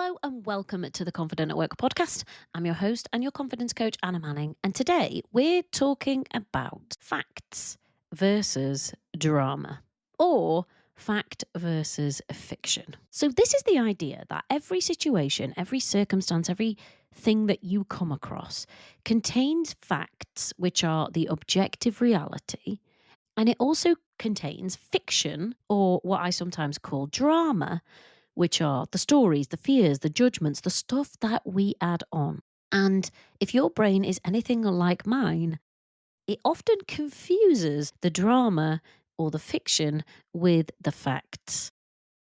Hello and welcome to the Confident at Work podcast. I'm your host and your confidence coach, Anna Manning. And today we're talking about facts versus drama, or fact versus fiction. So, this is the idea that every situation, every circumstance, everything that you come across contains facts, which are the objective reality. And it also contains fiction, or what I sometimes call drama, which are the stories, the fears, the judgments, the stuff that we add on. And if your brain is anything like mine, it often confuses the drama or the fiction with the facts.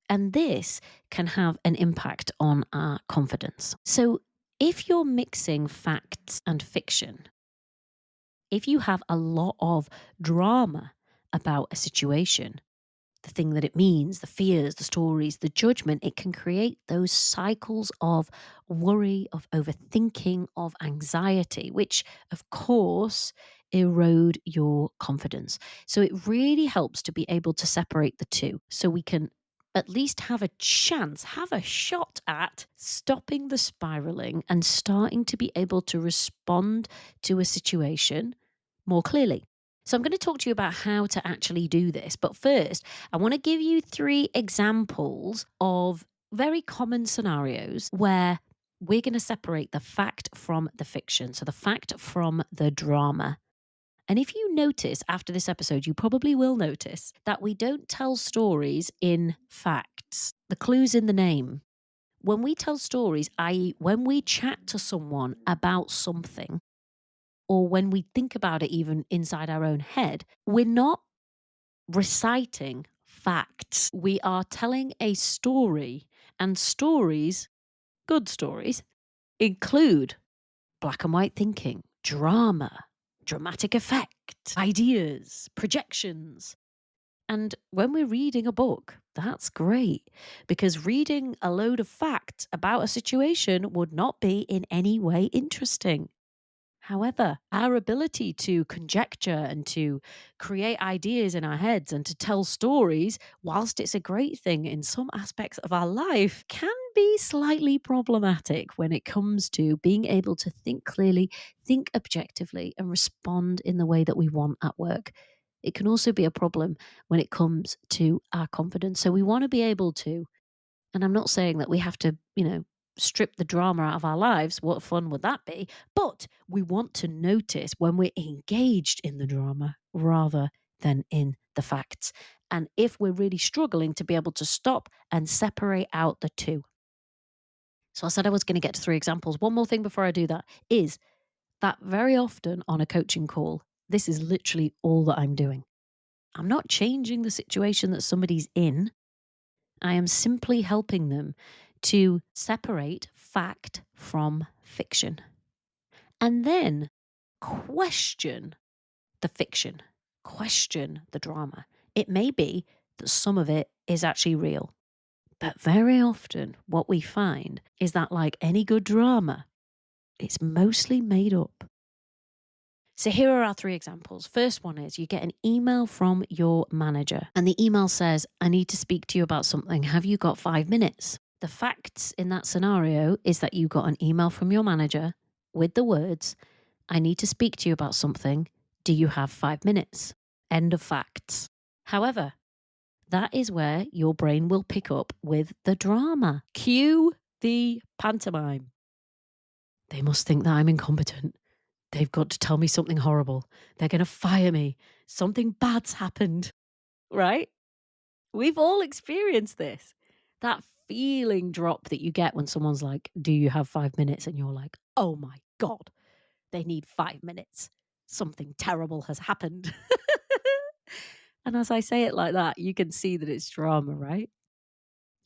And this can have an impact on our confidence. So, if you're mixing facts and fiction, if you have a lot of drama about a situation, the thing that it means, the fears, the stories, the judgment, it can create those cycles of worry, of overthinking, of anxiety, which of course erode your confidence. So it really helps to be able to separate the two so we can at least have a chance, have a shot at stopping the spiraling and starting to be able to respond to a situation more clearly. So I'm going to talk to you about how to actually do this. But first, I want to give you 3 examples of very common scenarios where we're going to separate the fact from the fiction. So the fact from the drama. And if you notice after this episode, you probably will notice that we don't tell stories in facts. The clue's in the name. When we tell stories, i.e., when we chat to someone about something, or when we think about it even inside our own head, we're not reciting facts. We are telling a story, and stories, good stories, include black and white thinking, drama, dramatic effect, ideas, projections. And when we're reading a book, that's great, because reading a load of facts about a situation would not be in any way interesting. However, our ability to conjecture and to create ideas in our heads and to tell stories, whilst it's a great thing in some aspects of our life, can be slightly problematic when it comes to being able to think clearly, think objectively, and respond in the way that we want at work. It can also be a problem when it comes to our confidence. So we want to be able to, and I'm not saying that we have to, strip the drama out of our lives. What fun would that be? But we want to notice when we're engaged in the drama rather than in the facts. And if we're really struggling to be able to stop and separate out the two. So I said I was going to get to 3 examples. One more thing before I do that is that very often on a coaching call, this is literally all that I'm doing. I'm not changing the situation that somebody's in. I am simply helping them to separate fact from fiction and then question the fiction, question the drama. It may be that some of it is actually real, but very often what we find is that, like any good drama, it's mostly made up. So here are our 3 examples. First one is you get an email from your manager and the email says, I need to speak to you about something. Have you got 5 minutes? The facts in that scenario is that you got an email from your manager with the words, I need to speak to you about something. Do you have 5 minutes? End of facts. However, that is where your brain will pick up with the drama. Cue the pantomime. They must think that I'm incompetent. They've got to tell me something horrible. They're going to fire me. Something bad's happened, right? We've all experienced this. That feeling drop that you get when someone's like, do you have 5 minutes? And you're like, oh my God, they need 5 minutes. Something terrible has happened. And as I say it like that, you can see that it's drama, right?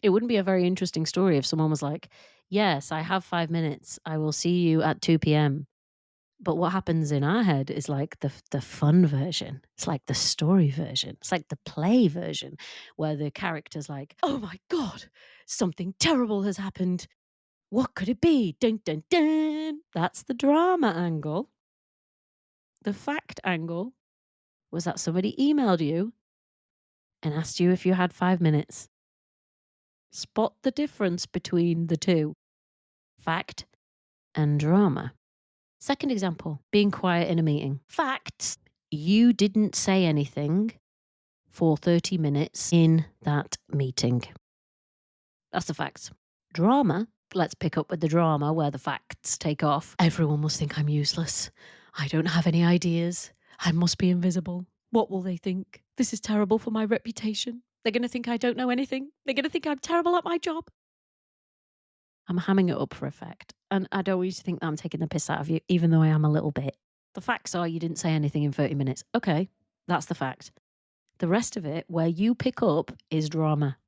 It wouldn't be a very interesting story if someone was like, yes, I have 5 minutes. I will see you at 2 p.m. But what happens in our head is like the fun version. It's like the story version. It's like the play version where the character's like, oh my God, something terrible has happened. What could it be? Dun, dun, dun. That's the drama angle. The fact angle was that somebody emailed you and asked you if you had 5 minutes. Spot the difference between the two, fact and drama. Second example, being quiet in a meeting. Facts, you didn't say anything for 30 minutes in that meeting. That's the facts. Drama, let's pick up with the drama where the facts take off. Everyone must think I'm useless. I don't have any ideas. I must be invisible. What will they think? This is terrible for my reputation. They're going to think I don't know anything. They're going to think I'm terrible at my job. I'm hamming it up for effect. And I don't want you to think that I'm taking the piss out of you, even though I am a little bit. The facts are you didn't say anything in 30 minutes. Okay, that's the fact. The rest of it, where you pick up, is drama,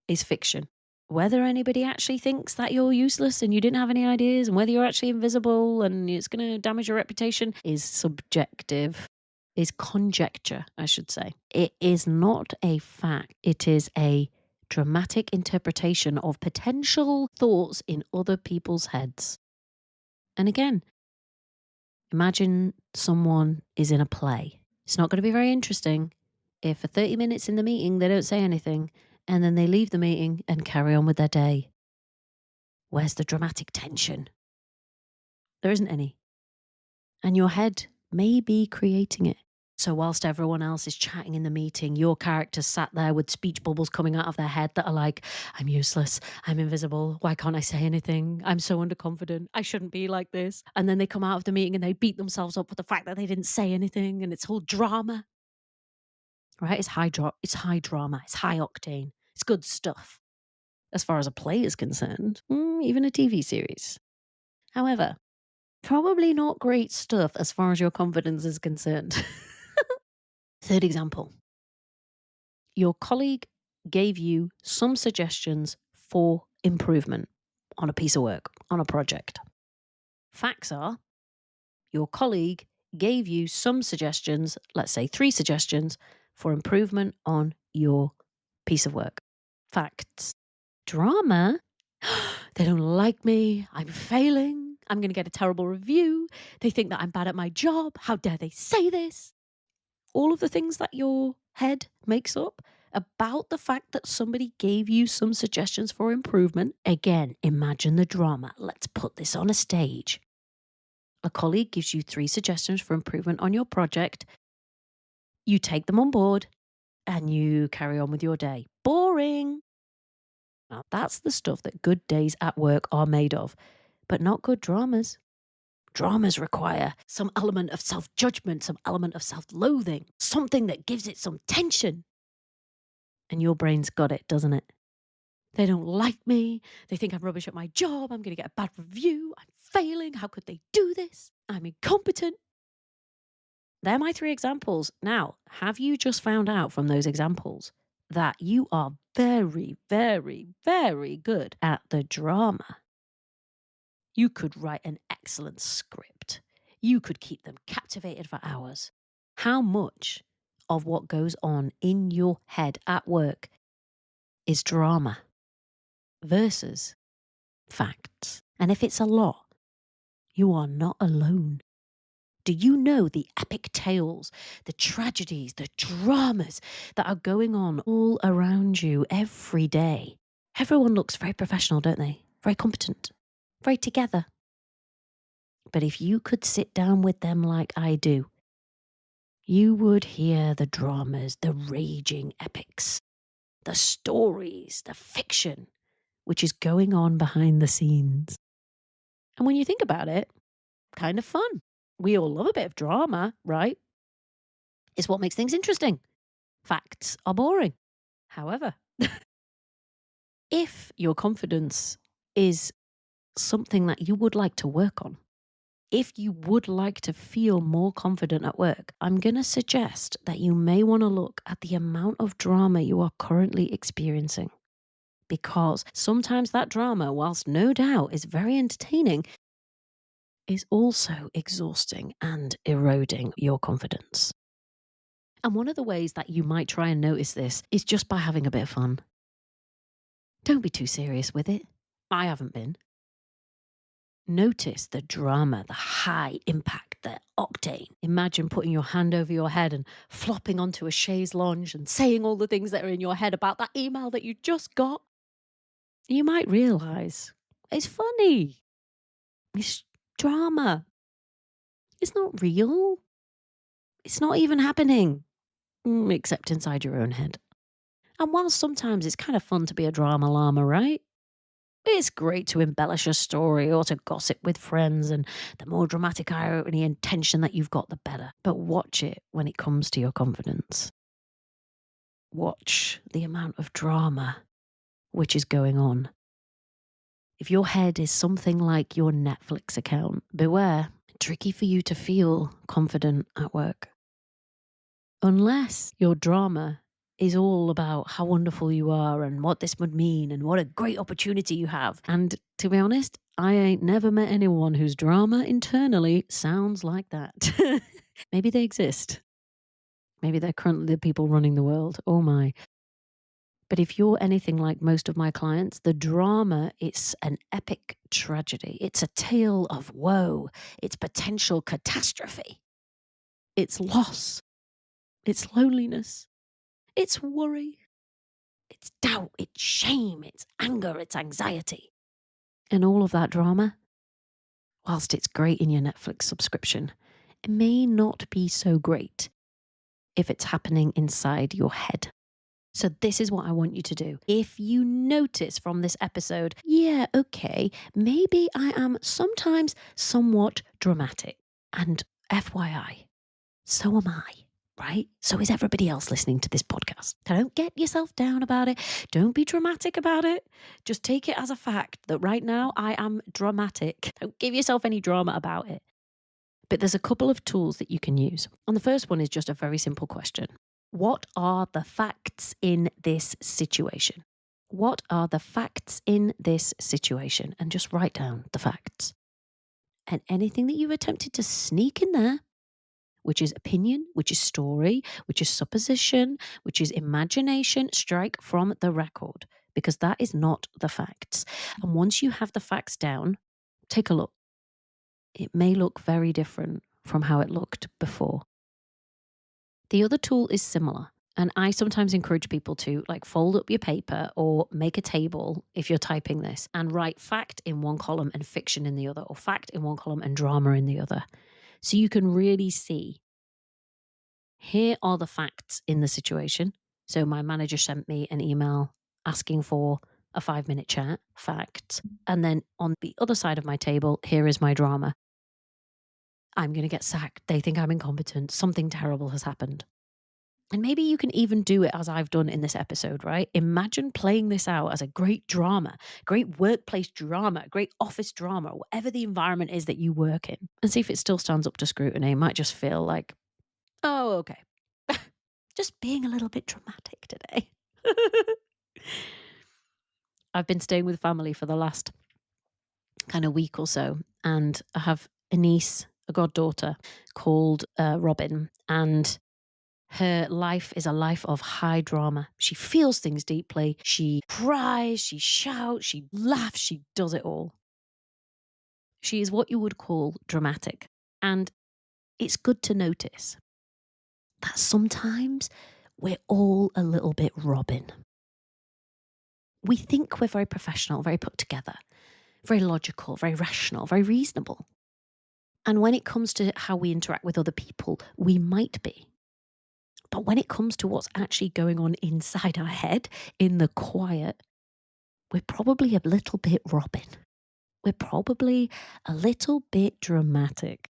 is fiction. Whether anybody actually thinks that you're useless and you didn't have any ideas and whether you're actually invisible and it's going to damage your reputation is subjective, is conjecture, I should say. It is not a fact. It is a dramatic interpretation of potential thoughts in other people's heads. And again, imagine someone is in a play. It's not going to be very interesting if for 30 minutes in the meeting they don't say anything and then they leave the meeting and carry on with their day. Where's the dramatic tension? There isn't any. And your head may be creating it. So whilst everyone else is chatting in the meeting, your character's sat there with speech bubbles coming out of their head that are like, I'm useless, I'm invisible, why can't I say anything? I'm so underconfident, I shouldn't be like this. And then they come out of the meeting and they beat themselves up for the fact that they didn't say anything and it's all drama. Right? It's high drama, it's high octane, it's good stuff. As far as a play is concerned, even a TV series. However, probably not great stuff as far as your confidence is concerned. Third example. Your colleague gave you some suggestions for improvement on a piece of work, on a project. Facts are, your colleague gave you some suggestions, let's say 3 suggestions, for improvement on your piece of work. Facts. Drama, they don't like me, I'm failing, I'm going to get a terrible review, they think that I'm bad at my job, how dare they say this? All of the things that your head makes up about the fact that somebody gave you some suggestions for improvement. Again, imagine the drama. Let's put this on a stage. A colleague gives you 3 suggestions for improvement on your project. You take them on board and you carry on with your day. Boring. Now, that's the stuff that good days at work are made of, but not good dramas. Dramas require some element of self-judgment, some element of self-loathing, something that gives it some tension. And your brain's got it, doesn't it? They don't like me. They think I'm rubbish at my job. I'm going to get a bad review. I'm failing. How could they do this? I'm incompetent. They're my 3 examples. Now, have you just found out from those examples that you are very, very, very good at the drama? You could write an excellent script. You could keep them captivated for hours. How much of what goes on in your head at work is drama versus facts? And if it's a lot, you are not alone. Do you know the epic tales, the tragedies, the dramas that are going on all around you every day? Everyone looks very professional, don't they? Very competent, very together. But if you could sit down with them like I do, you would hear the dramas, the raging epics, the stories, the fiction, which is going on behind the scenes. And when you think about it, kind of fun. We all love a bit of drama, right? It's what makes things interesting. Facts are boring. However, if your confidence is something that you would like to work on, if you would like to feel more confident at work, I'm going to suggest that you may want to look at the amount of drama you are currently experiencing. Because sometimes that drama, whilst no doubt is very entertaining, is also exhausting and eroding your confidence. And one of the ways that you might try and notice this is just by having a bit of fun. Don't be too serious with it. I haven't been. Notice the drama, the high impact, the octane. Imagine putting your hand over your head and flopping onto a chaise lounge and saying all the things that are in your head about that email that you just got. you might realise it's funny. It's drama. It's not real. It's not even happening, except inside your own head. And while sometimes it's kind of fun to be a drama llama, right? It's great to embellish a story or to gossip with friends, and the more dramatic irony and tension that you've got, the better. But watch it when it comes to your confidence. Watch the amount of drama which is going on. If your head is something like your Netflix account, beware, tricky for you to feel confident at work. Unless your drama is all about how wonderful you are and what this would mean and what a great opportunity you have. And to be honest, I ain't never met anyone whose drama internally sounds like that. Maybe they exist. Maybe they're currently the people running the world. Oh my. But if you're anything like most of my clients, the drama, it's an epic tragedy. It's a tale of woe. It's potential catastrophe. It's loss. It's loneliness. It's worry. It's doubt. It's shame. It's anger. It's anxiety. And all of that drama, whilst it's great in your Netflix subscription, it may not be so great if it's happening inside your head. So this is what I want you to do. If you notice from this episode, yeah, okay, maybe I am sometimes somewhat dramatic. And FYI, so am I, right? So is everybody else listening to this podcast. So don't get yourself down about it. Don't be dramatic about it. Just take it as a fact that right now I am dramatic. Don't give yourself any drama about it. But there's a couple of tools that you can use. And the first one is just a very simple question. What are the facts in this situation? What are the facts in this situation? And just write down the facts. And anything that you've attempted to sneak in there, which is opinion, which is story, which is supposition, which is imagination, strike from the record, because that is not the facts. And once you have the facts down, take a look. It may look very different from how it looked before. The other tool is similar. And I sometimes encourage people to fold up your paper or make a table if you're typing this and write fact in one column and fiction in the other, or fact in one column and drama in the other. So you can really see, here are the facts in the situation. So my manager sent me an email asking for a 5-minute chat, facts. And then on the other side of my table, here is my drama. I'm going to get sacked. They think I'm incompetent. Something terrible has happened. And maybe you can even do it as I've done in this episode, right? Imagine playing this out as a great drama, great workplace drama, great office drama, or whatever the environment is that you work in, and see if it still stands up to scrutiny. It might just feel like, oh, okay. Just being a little bit dramatic today. I've been staying with family for the last kind of week or so, and I have a niece, a goddaughter called Robin, and her life is a life of high drama. She feels things deeply. She cries, she shouts, she laughs, she does it all. She is what you would call dramatic. And it's good to notice that sometimes we're all a little bit Robin. We think we're very professional, very put together, very logical, very rational, very reasonable. And when it comes to how we interact with other people, we might be. But when it comes to what's actually going on inside our head, in the quiet, we're probably a little bit Robin. We're probably a little bit dramatic.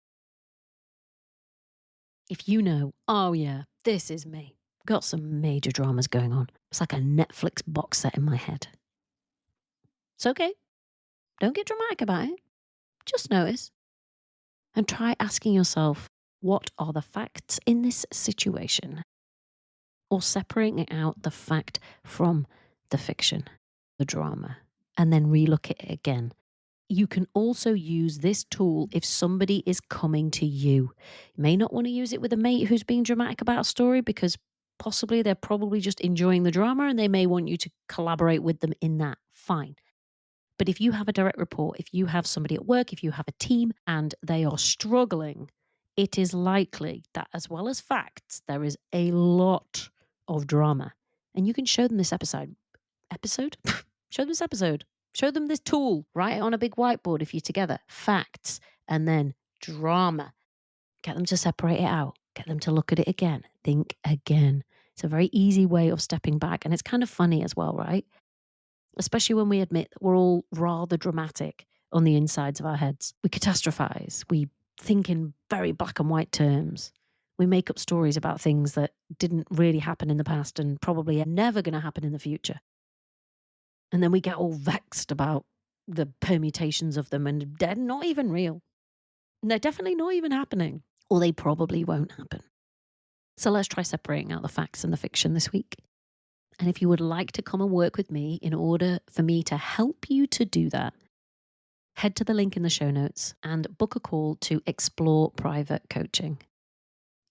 If you know, oh yeah, this is me, got some major dramas going on. It's like a Netflix box set in my head. It's okay. Don't get dramatic about it. Just notice. And try asking yourself, what are the facts in this situation? Or separating out the fact from the fiction, the drama, and then relook at it again. You can also use this tool if somebody is coming to you. You may not want to use it with a mate who's being dramatic about a story, because possibly they're probably just enjoying the drama and they may want you to collaborate with them in that. Fine. But if you have a direct report, if you have somebody at work, if you have a team and they are struggling, it is likely that, as well as facts, there is a lot of drama. And you can show them this episode. Show them this episode. Show them this tool. Write it on a big whiteboard if you're together. Facts. And then drama. Get them to separate it out. Get them to look at it again. Think again. It's a very easy way of stepping back. And it's kind of funny as well, right? Especially when we admit that we're all rather dramatic on the insides of our heads. We catastrophize. We think in very black and white terms. We make up stories about things that didn't really happen in the past and probably are never going to happen in the future. And then we get all vexed about the permutations of them, and they're not even real. And they're definitely not even happening, or they probably won't happen. So let's try separating out the facts and the fiction this week. And if you would like to come and work with me in order for me to help you to do that, head to the link in the show notes and book a call to explore private coaching.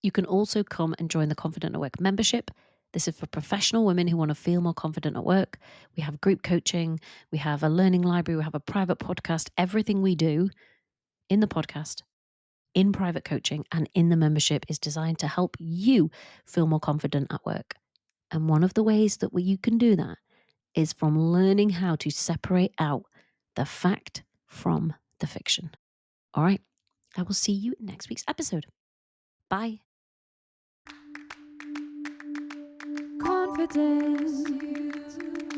You can also come and join the Confident at Work membership. This is for professional women who want to feel more confident at work. We have group coaching, we have a learning library, we have a private podcast. Everything we do in the podcast, in private coaching, and in the membership is designed to help you feel more confident at work. And one of the ways that you can do that is from learning how to separate out the fact from the fiction. All right, I will see you in next week's episode. Bye. Confidence,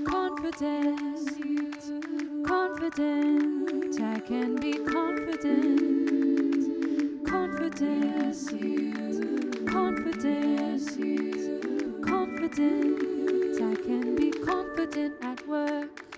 confidence, confident. I can be confident. Confidence, confidence, confident. I can be confident at work.